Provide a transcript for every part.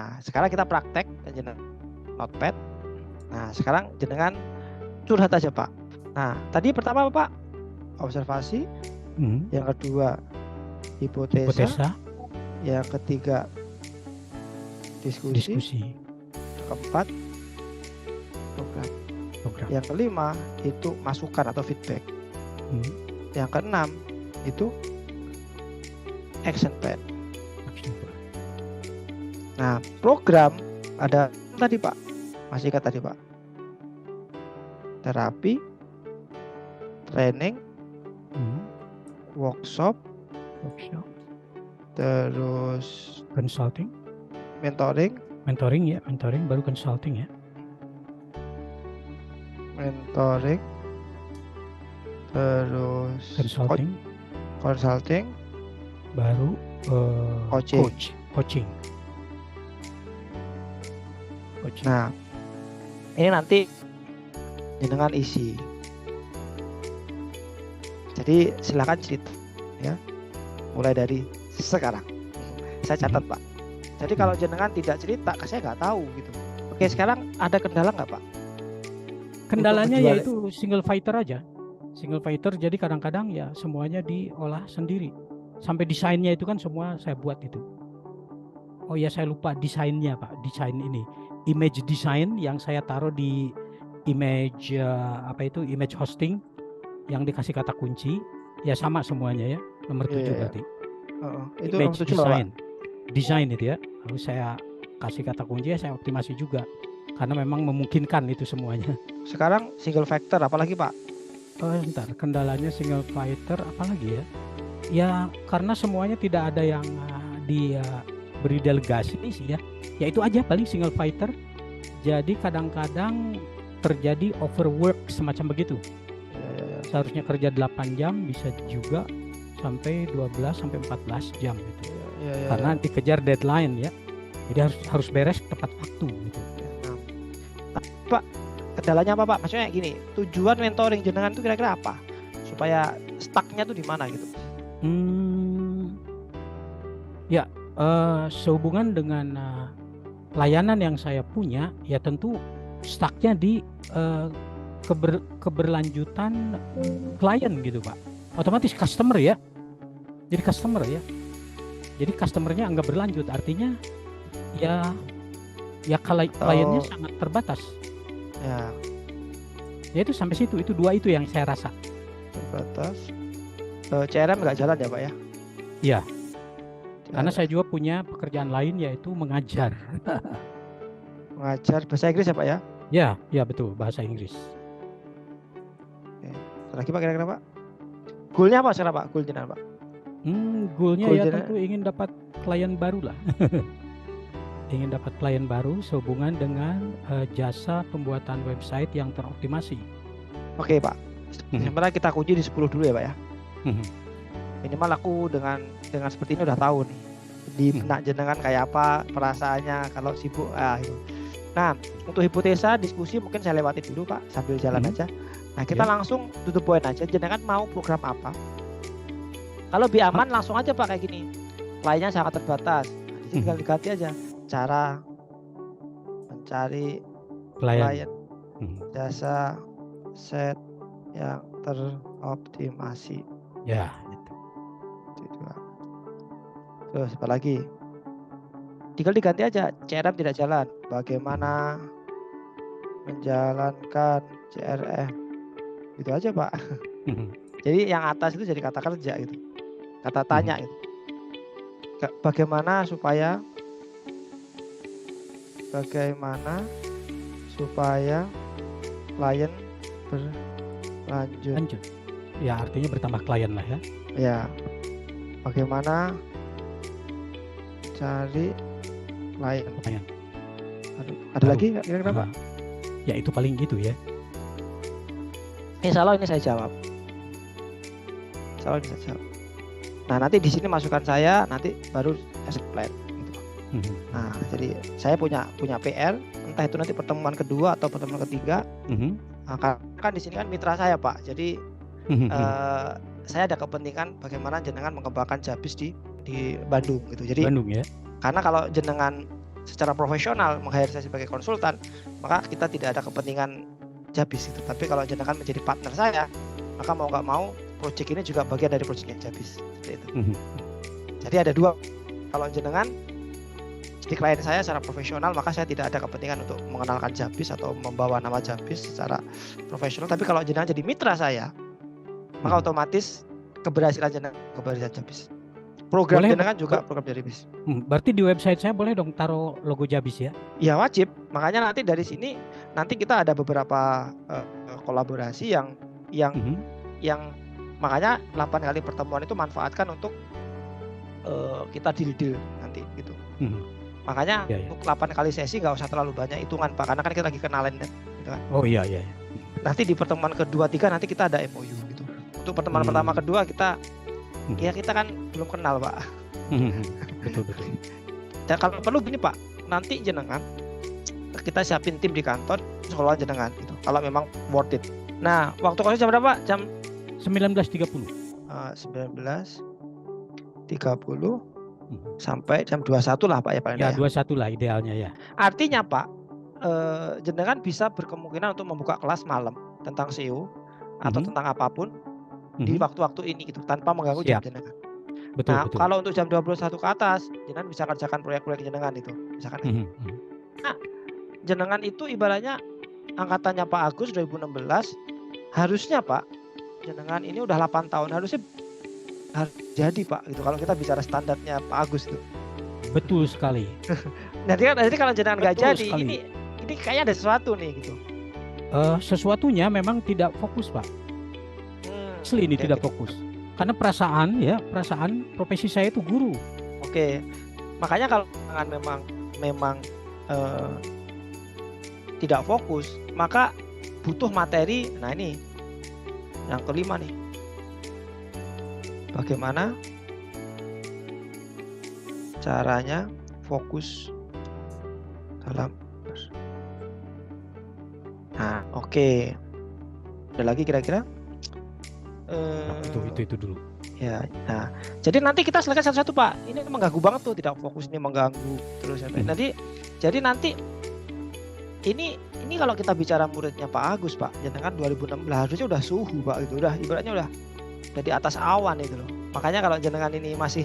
Nah, sekarang kita praktek jenengan notepad. Nah, sekarang jenengan curhat aja Pak. Nah, tadi pertama apa Pak? Observasi. Yang kedua hipotesa. Yang ketiga diskusi. Keempat program. Yang kelima itu masukan atau feedback. Yang keenam itu action plan. Nah, program ada tadi Pak, masih ingat tadi Pak, terapi, training, workshop, terus consulting, mentoring baru consulting ya, mentoring, terus consulting, baru coaching. Nah, ini nanti dengan isi. Jadi silakan cerita ya. Mulai dari sekarang. Saya catat Pak. Jadi kalau jenengan tidak cerita, saya nggak tahu gitu. Oke, sekarang ada kendala nggak Pak? Kendalanya yaitu single fighter aja. Single fighter, jadi kadang-kadang ya semuanya diolah sendiri. Sampai desainnya itu kan semua saya buat itu. Oh ya, saya lupa desainnya Pak. Desain ini, image design yang saya taruh di image image hosting yang dikasih kata kunci. Ya sama semuanya ya. Nomor 7 berarti. Itu image design. Desain itu ya. Harus saya kasih kata kunci, saya optimasi juga. Karena memang memungkinkan itu semuanya. Sekarang single factor apalagi Pak? Bentar, kendalanya single fighter apalagi ya? Ya karena semuanya tidak ada yang beri delegasi sih ya. Ya itu aja paling single fighter. Jadi kadang-kadang terjadi overwork semacam begitu. Seharusnya kerja 8 jam bisa juga sampai 12 sampai 14 jam gitu. Karena dikejar deadline ya. Jadi harus beres tepat waktu gitu. Pak, kendalanya apa Pak? Maksudnya gini, tujuan mentoring jenengan itu kira-kira apa? Supaya stucknya tuh di mana gitu? Ya, sehubungan dengan layanan yang saya punya, ya tentu stucknya di keberlanjutan klien gitu Pak. Otomatis customer ya. Jadi customer ya. Jadi customernya nggak berlanjut, artinya ya kalau kliennya sangat terbatas. Ya itu sampai situ, itu dua itu yang saya rasa terbatas. CRM nggak jalan ya Pak ya? Iya. Karena saya juga punya pekerjaan lain yaitu mengajar. Mengajar bahasa Inggris ya Pak ya? Ya betul, bahasa Inggris. Lagi Pak kira-kira Pak? Goalnya apa sekarang Pak? Goal jenengan Pak? Goalnya ya tentu ingin dapat klien baru lah. Ingin dapat klien baru sehubungan dengan jasa pembuatan website yang teroptimasi. Oke Pak, sebenarnya kita kunci di 10 dulu ya Pak ya. Minimal aku dengan seperti ini udah tahu nih di benak jenengan kayak apa perasaannya kalau sibuk itu. Nah, untuk hipotesa diskusi mungkin saya lewati dulu Pak sambil jalan aja. Nah, kita langsung to the point aja. Jenengan mau program apa? Kalau lebih aman langsung aja Pak kayak gini. Lainnya sangat terbatas. Tinggal diganti aja cara mencari klien jasa set yang teroptimasi. Ya, itu. Terus apa lagi? Tinggal diganti aja, CRM tidak jalan. Bagaimana menjalankan CRM? Gitu aja Pak. Jadi yang atas itu jadi kata kerja gitu. Kata tanya gitu. Bagaimana supaya klien berlanjut. Ya artinya bertambah klien lah ya. Ya. Bagaimana cari klien. Ada lagi nggak kira-kira Pak? Ya itu paling gitu ya. Insya Allah ini saya jawab. Nah nanti di sini masukan saya, nanti baru action plan. Nah, jadi saya punya PR, entah itu nanti pertemuan kedua atau pertemuan ketiga. Nah, kan di sini kan mitra saya Pak, jadi saya ada kepentingan bagaimana jenengan mengembangkan Jabis di Bandung gitu. Jadi Bandung ya. Karena kalau jenengan secara profesional meng-hire saya sebagai konsultan, maka kita tidak ada kepentingan Jabis itu. Tapi kalau jenengan menjadi partner saya, maka mau nggak mau proyek ini juga bagian dari proyeknya Jabis. Seperti itu. Jadi ada dua. Kalau jenengan jadi klien saya secara profesional, maka saya tidak ada kepentingan untuk mengenalkan Jabis atau membawa nama Jabis secara profesional. Tapi kalau jenengan jadi mitra saya, maka otomatis keberhasilan jenengan keberhasilan Jabis. Program Boleh, jenengan juga program Jabis. Berarti di website saya boleh dong taruh logo Jabis ya? Ya wajib. Makanya nanti dari sini nanti kita ada beberapa kolaborasi yang makanya 8 kali pertemuan itu manfaatkan untuk kita deal nanti gitu. Makanya untuk 8 kali sesi nggak usah terlalu banyak hitungan Pak, karena kan kita lagi kenalan gitu kan. Oh iya. Nanti di pertemuan kedua, 3 nanti kita ada MOU gitu. Untuk pertemuan pertama kedua kita ya kita kan belum kenal Pak. Betul. Dan kalau perlu gini Pak, nanti jenengan kita siapin tim di kantor sekolah jenengan gitu. Kalau memang worth it. Nah, waktu kosnya jam berapa? Jam 19.30. 19.30 sampai jam 21 lah Pak ya paling ya. 21 lah idealnya ya. Artinya Pak, jenengan bisa berkemungkinan untuk membuka kelas malam tentang SEO atau tentang apapun di waktu-waktu ini gitu tanpa mengganggu jam jenengan. Betul. Kalau untuk jam 21 ke atas, jenengan bisa kerjakan proyek-proyek jenengan itu, misalkan. Nah, jenengan itu ibaratnya angkatannya Pak Agus 2016, harusnya Pak, jenengan ini udah 8 tahun, harusnya harus jadi Pak gitu. Kalau kita bicara standarnya Pak Agus itu. Betul sekali. Nanti kalau jenengan nggak jadi, sekali. ini kayaknya ada sesuatu nih gitu. Sesuatunya memang tidak fokus Pak. Asli ini tidak fokus. Karena perasaan profesi saya itu guru. Oke. Makanya kalau memang tidak fokus, maka butuh materi. Nah ini yang kelima nih. Bagaimana caranya fokus dalam. Nah, oke. Ada lagi kira-kira? Itu dulu. Ya, nah, jadi nanti kita selesai satu-satu Pak. Ini mengganggu banget tuh, tidak fokus ini mengganggu terus. Jadi nanti ini kalau kita bicara muridnya Pak Agus Pak, jenengan 2016 harusnya udah suhu Pak gitu, udah ibaratnya udah di atas awan itu loh. Makanya kalau jenengan ini masih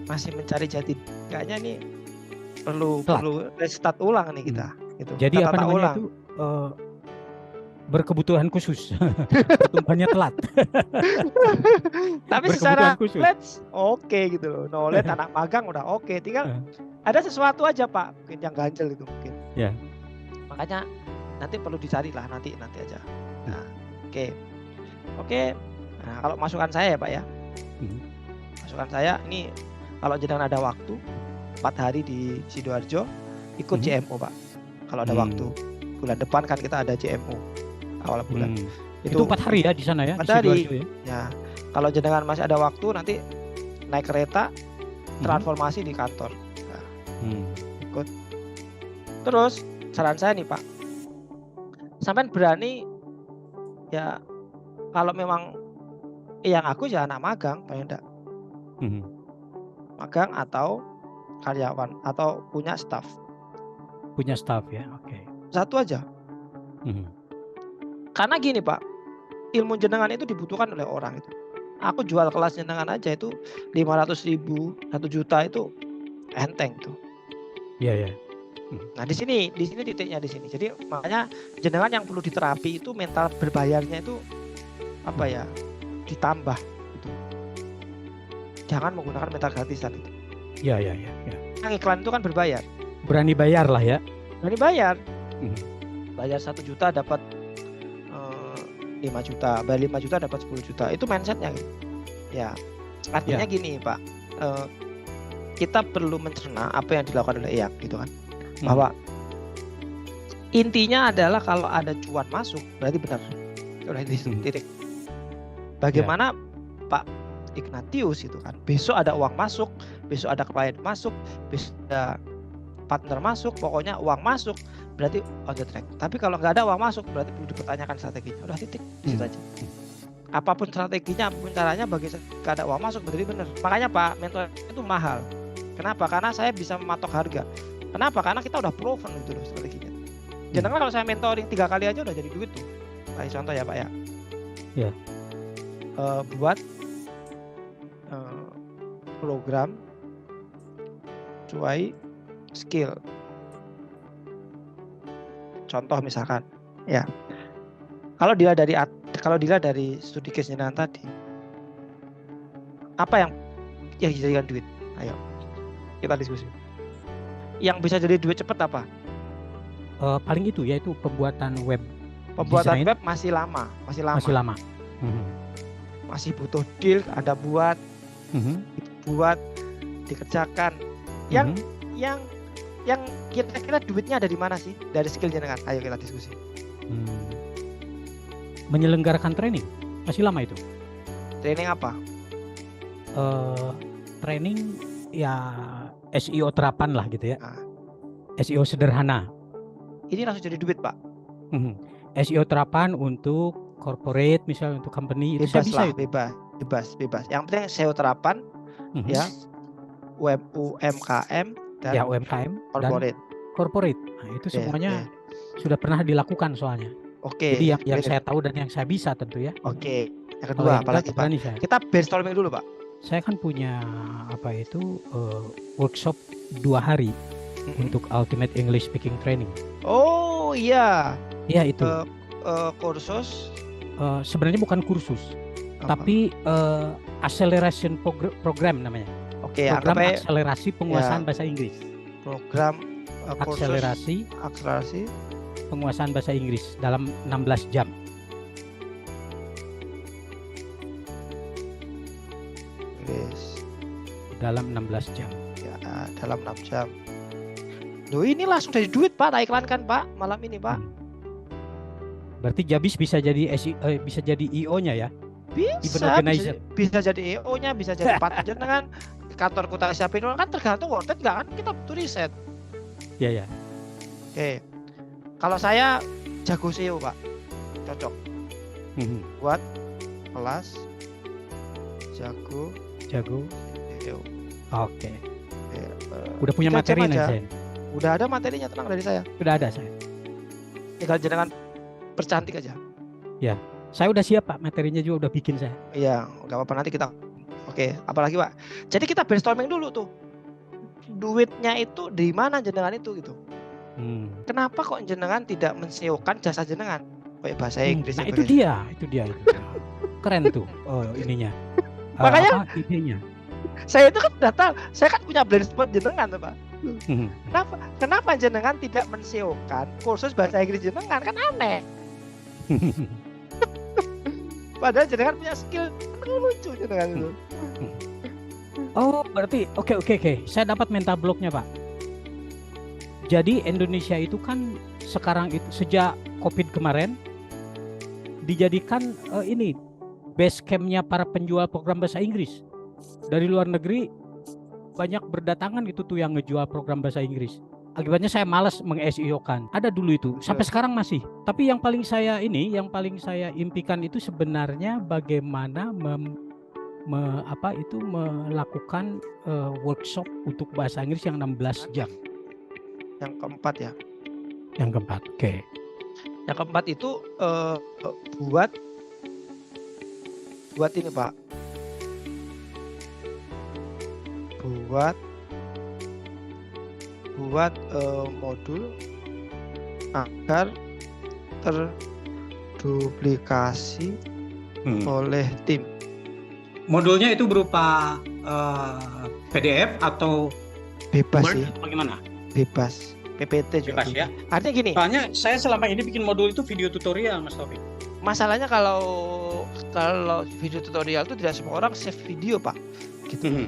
mencari jati, kayaknya ini perlu restart ulang nih kita. Gitu. Jadi apa namanya itu berkebutuhan khusus, pertumbuhannya telat. Tapi secara knowledge oke gitu loh, knowledge anak magang udah oke, tinggal ada sesuatu aja Pak, mungkin yang ganjel itu mungkin. Ya. Makanya nanti perlu dicari lah nanti aja. Nah, oke. Nah, kalau masukan saya ya Pak ya, masukan saya ini kalau jenengan ada waktu 4 hari di Sidoarjo, ikut JMO Pak. Kalau ada waktu, bulan depan kan kita ada JMO. Awal bulan. Itu 4 hari ya di sana ya? 4 hari. Ya. Kalau jenengan masih ada waktu nanti naik kereta transformasi di kantor. Nah, ikut. Terus saran saya nih Pak, sampean berani ya kalau memang yang aku ya anak magang, paling enggak. Magang atau karyawan atau punya staff. Punya staff ya, oke. Satu aja. Karena gini Pak, ilmu jenengan itu dibutuhkan oleh orang itu. Aku jual kelas jenengan aja itu 500.000, 1 juta itu enteng tuh. Iya. Nah di sini titiknya di sini. Jadi makanya jenengan yang perlu diterapi itu mental berbayarnya itu apa ya? Ditambah gitu. Jangan menggunakan mental gratisan itu. Iya. Yang iklan itu kan berbayar. Berani bayar lah ya. Berani bayar. Bayar 1 juta dapat 5 juta, bayar 5 juta dapat 10 juta. Itu mindsetnya gitu. Ya. Artinya gini Pak, kita perlu mencerna apa yang dilakukan oleh EAK gitu kan. Bahwa intinya adalah kalau ada cuan masuk berarti benar. Udah di titik. Bagaimana Pak Ignatius itu kan, besok ada uang masuk, besok ada klien masuk, besok ada partner masuk, pokoknya uang masuk berarti on the track. Tapi kalau nggak ada uang masuk berarti perlu dipertanyakan strateginya. Udah titik, situ aja. Apapun strateginya, apapun caranya, bagi nggak ada uang masuk berarti benar. Makanya Pak, mentor itu mahal. Kenapa? Karena saya bisa mematok harga. Kenapa? Karena kita udah proven gitu loh strateginya. Jenengan kalau saya mentoring 3 kali aja udah jadi duit tuh. Kayak contoh ya Pak ya. Ya. Buat program sesuai skill. Contoh misalkan, ya. Kalau dilihat dari studi case jenengan tadi, apa yang dijadikan duit? Ayo, kita diskusi. Yang bisa jadi duit cepat apa? Paling itu yaitu pembuatan web. Pembuatan design. web masih lama. Masih butuh deal, ada buat dikerjakan. Yang kira-kira duitnya ada di mana sih? Dari skill jenengan. Ayo kita diskusi. Menyelenggarakan training masih lama itu. Training apa? Training ya SEO terapan lah gitu ya. SEO sederhana. Ini langsung jadi duit Pak. SEO terapan untuk corporate, misalnya untuk company itu Bebas bisa lah, itu. bebas. Yang penting SEO terapan, ya, UMKM dan ya UMKM corporate. Dan corporate. Nah, itu semuanya sudah pernah dilakukan soalnya. Oke. Jadi yang saya tahu dan yang saya bisa tentu ya. Oke. Yang kedua apalagi Pak? Kita brainstorming dulu Pak. Saya kan punya workshop 2 hari untuk Ultimate English Speaking Training. Oh iya. Iya itu. Kursus. Sebenarnya bukan kursus, tapi acceleration program namanya. Oke. Program akselerasi penguasaan bahasa Inggris. Program akselerasi penguasaan bahasa Inggris dalam 16 jam. Dalam 16 jam. Ya, dalam 6 jam. Loh, ini langsung dari duit Pak, tak iklankan Pak malam ini Pak. Berarti Jabis bisa jadi IO-nya ya? Bisa jadi IO-nya, bisa jadi partner dengan kantor kota siapin kan tergantung worth it nggak kan, kita butuh riset. Iya. Oke. Kalau saya jago SEO Pak, cocok. Buat kelas jago SEO. Oke. Udah punya materi nih saya. Udah ada materinya, tenang dari saya. Udah ada saya. Tinggal jenengan percantik aja. Ya, saya udah siap Pak, materinya juga udah bikin saya. Iya, nggak apa-apa nanti kita. Oke, apalagi Pak. Jadi kita brainstorming dulu tuh. Duitnya itu di mana jenengan itu gitu. Kenapa kok jenengan tidak men-SEO-kan jasa jenengan? Kayak bahasa Inggris. Nah, itu dia. Keren tuh. Ininya. Makanya idenya. Saya itu kan data, saya kan punya blind spot jenengan tuh Pak. Kenapa jenengan tidak men-SEO-kan kursus bahasa Inggris jenengan, kan aneh. Padahal jenengan punya skill, lucu jenengan itu. Oh, berarti oke. Saya dapat mental block-nya Pak. Jadi Indonesia itu kan sekarang itu sejak COVID kemarin dijadikan ini base camp-nya para penjual program bahasa Inggris. Dari luar negeri banyak berdatangan gitu tuh yang ngejual program bahasa Inggris. Akibatnya saya malas meng-SEO-kan. Ada dulu itu, sampai sekarang masih. Tapi yang paling saya impikan itu sebenarnya bagaimana melakukan workshop untuk bahasa Inggris yang 16 jam. Yang keempat ya. Yang keempat, oke. Yang keempat itu buat ini Pak. Buat modul agar terduplikasi oleh tim. Modulnya itu berupa PDF atau bebas Word sih? Atau bagaimana? Bebas. PPT juga. Bebas ya. Artinya gini. Soalnya saya selama ini bikin modul itu video tutorial, Mas Taufik. Masalahnya kalau video tutorial itu tidak semua orang save video Pak. Gitu.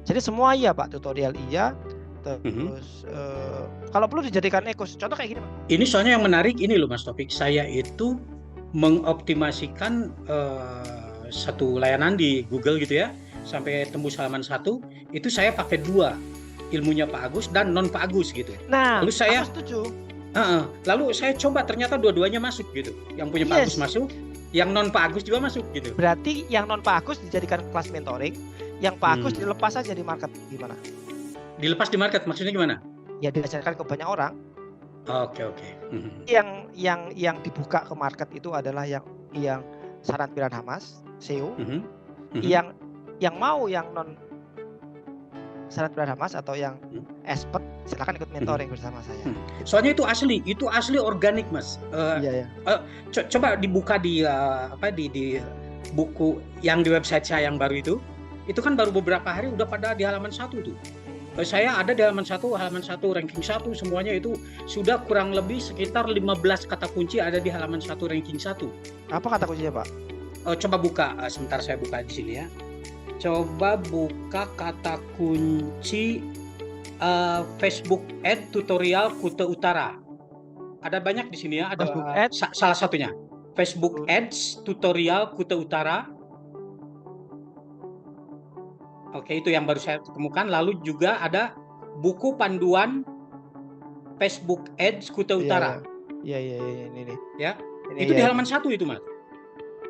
Jadi semua iya Pak, tutorial iya. Terus kalau perlu dijadikan ekos. Contoh kayak gini Pak. Ini soalnya yang menarik ini loh Mas Taufik. Saya itu mengoptimasikan satu layanan di Google gitu ya, sampai tembus halaman 1. Itu saya pakai 2. Ilmunya Pak Agus dan non Pak Agus gitu. Nah, lalu saya setuju. Lalu saya coba ternyata dua-duanya masuk gitu. Yang punya Pak Agus masuk, yang non Pak Agus juga masuk gitu. Berarti yang non Pak Agus dijadikan kelas mentoring, yang Pak Agus dilepas aja di market, gimana? Dilepas di market maksudnya gimana? ya diajarkan ke banyak orang. Oke. Yang dibuka ke market itu adalah yang Sanat Piranhamas, SEO. Yang mau yang non Sanat Piranhamas atau yang expert, silakan ikut mentoring bersama saya. Soalnya itu asli organik, Mas. Iya. Coba dibuka di buku yang di website saya yang baru itu kan baru beberapa hari udah pada di halaman 1 tuh. Saya ada di halaman 1, ranking 1, semuanya itu sudah kurang lebih sekitar 15 kata kunci ada di halaman 1 ranking 1. Apa kata kuncinya, Pak? Coba buka, sebentar saya buka di sini ya. Coba buka kata kunci Facebook Ad tutorial Kuta Utara. Ada banyak di sini ya, ada salah satunya. Facebook Ads tutorial Kuta Utara. Oke, itu yang baru saya temukan. Lalu juga ada buku panduan Facebook Ads Kuta Utara. Iya, ini. Ya, itu di halaman 1 itu, Mas.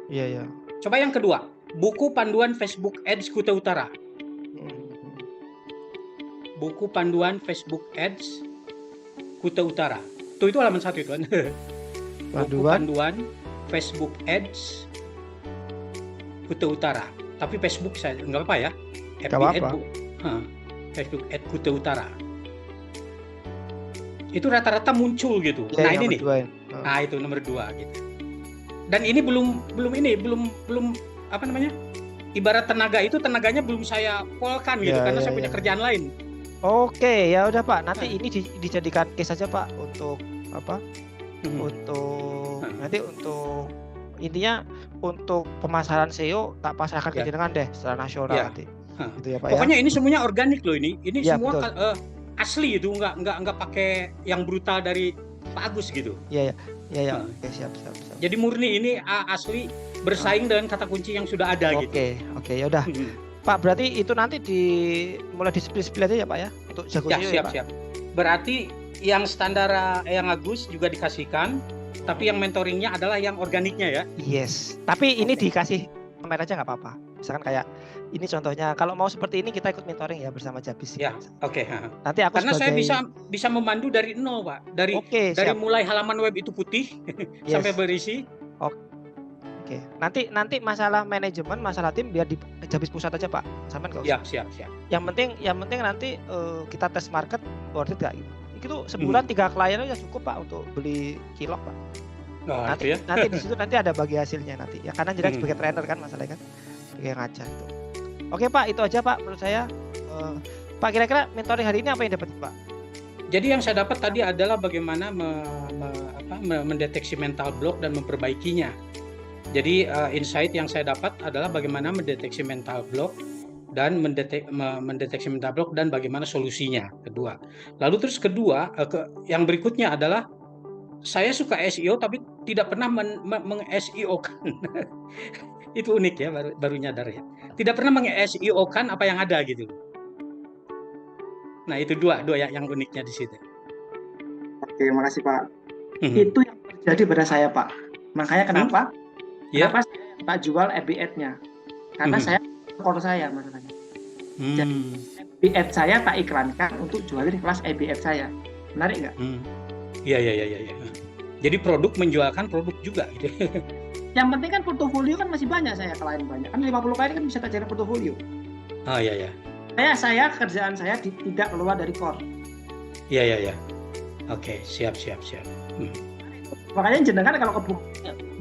Iya. Coba yang kedua, buku panduan Facebook Ads Kuta Utara. Buku panduan Facebook Ads Kuta Utara. Itu halaman 1 itu kan. Buku panduan Facebook Ads Kuta Utara. Tapi Facebook saya nggak apa-apa ya. Facebook Ad Kuta Utara. Itu rata-rata muncul gitu. Ya, nah ini nih. Nah itu nomor 2 gitu. Dan ini belum apa namanya? Ibarat tenaganya belum saya polkan gitu karena saya punya kerjaan lain. Oke, ya udah Pak. Nanti ini dijadikan case saja Pak untuk apa? Nanti untuk intinya untuk pemasaran SEO tak pasrahkan ke jenengan deh secara nasional nanti. Gitu ya, Pak, pokoknya ini semuanya organik loh ini ya, semua asli itu nggak pakai yang brutal dari Pak Agus gitu. Iya. Oke, siap. Jadi murni ini asli bersaing dengan kata kunci yang sudah ada gitu. Oke, ya udah. Pak, berarti itu nanti mulai di split aja ya Pak ya untuk jago SEO ya, Pak. Siap. Berarti yang standar yang Agus juga dikasihkan, tapi yang mentoringnya adalah yang organiknya ya. Yes. Tapi ini dikasih pamer aja nggak apa-apa. Misalkan kayak ini contohnya, kalau mau seperti ini kita ikut mentoring ya bersama Jabis. Ya, oke. Nanti aku karena saya bisa memandu dari nol, Pak. Dari mulai halaman web itu putih sampai berisi. Oke. Nanti masalah manajemen, masalah tim biar di Jabis pusat aja, Pak. Sampai nggak usah. Siap. Yang penting nanti kita tes market worth it nggak gitu. Itu sebulan 3 klien aja cukup Pak untuk beli cilok, Pak. Nanti di situ nanti ada bagi hasilnya nanti. Ya karena jadi sebagai trainer kan masalahnya kan. Sebagai ngajar itu. Oke Pak, itu aja Pak menurut saya. Pak, kira-kira mentoring hari ini apa yang dapat Pak? Jadi yang saya dapat tadi adalah bagaimana mendeteksi mental block dan memperbaikinya. Jadi insight yang saya dapat adalah bagaimana mendeteksi mental block dan mendeteksi mental block dan bagaimana solusinya. Kedua. Lalu terus yang berikutnya adalah saya suka SEO tapi tidak pernah meng-SEO-kan. Itu unik ya, baru nyadar ya. Tidak pernah meng-SEO-kan apa yang ada gitu. Nah, itu dua ya yang uniknya di situ. Oke, makasih Pak. Itu yang terjadi pada saya Pak. Makanya kenapa saya tak jual FB Ad-nya? Karena saya core saya masalahnya. Jadi FB Ad saya tak iklankan untuk jualin kelas FB Ad saya. Menarik nggak? Iya. Jadi produk menjualkan produk juga gitu. Yang penting kan portofolio kan masih banyak saya klien banyak. Kan 50 klien kan bisa tak jadi portofolio. Oh iya. Saya kerjaan saya tidak keluar dari core. Iya. Oke, siap. Makanya jenengan kalau ke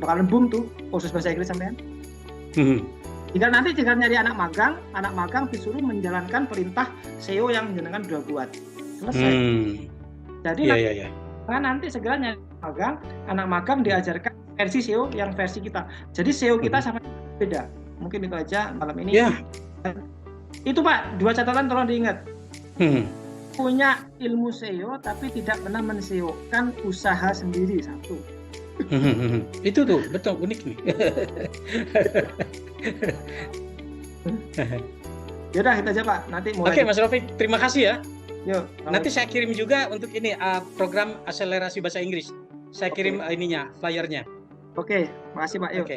bakalan boom tuh khusus bahasa Inggris sampean. Jika nyari anak magang disuruh menjalankan perintah SEO yang jenengan udah buat. Selesai. Jadi nanti segera nyari anak magang diajarkan versi SEO yang versi kita. Jadi SEO kita sama beda. Mungkin itu aja malam ini. Yeah. Itu Pak, 2 catatan tolong diingat. Punya ilmu SEO tapi tidak pernah men-SEO kan usaha sendiri satu. Itu tuh betul unik nih. Yaudah itu aja Pak, nanti mulai. Oke Mas Rafiq, terima kasih ya. Yuk. Nanti saya kirim juga untuk ini program akselerasi bahasa Inggris. Saya kirim ininya, flyernya. Oke, makasih Pak. Yuk. Oke.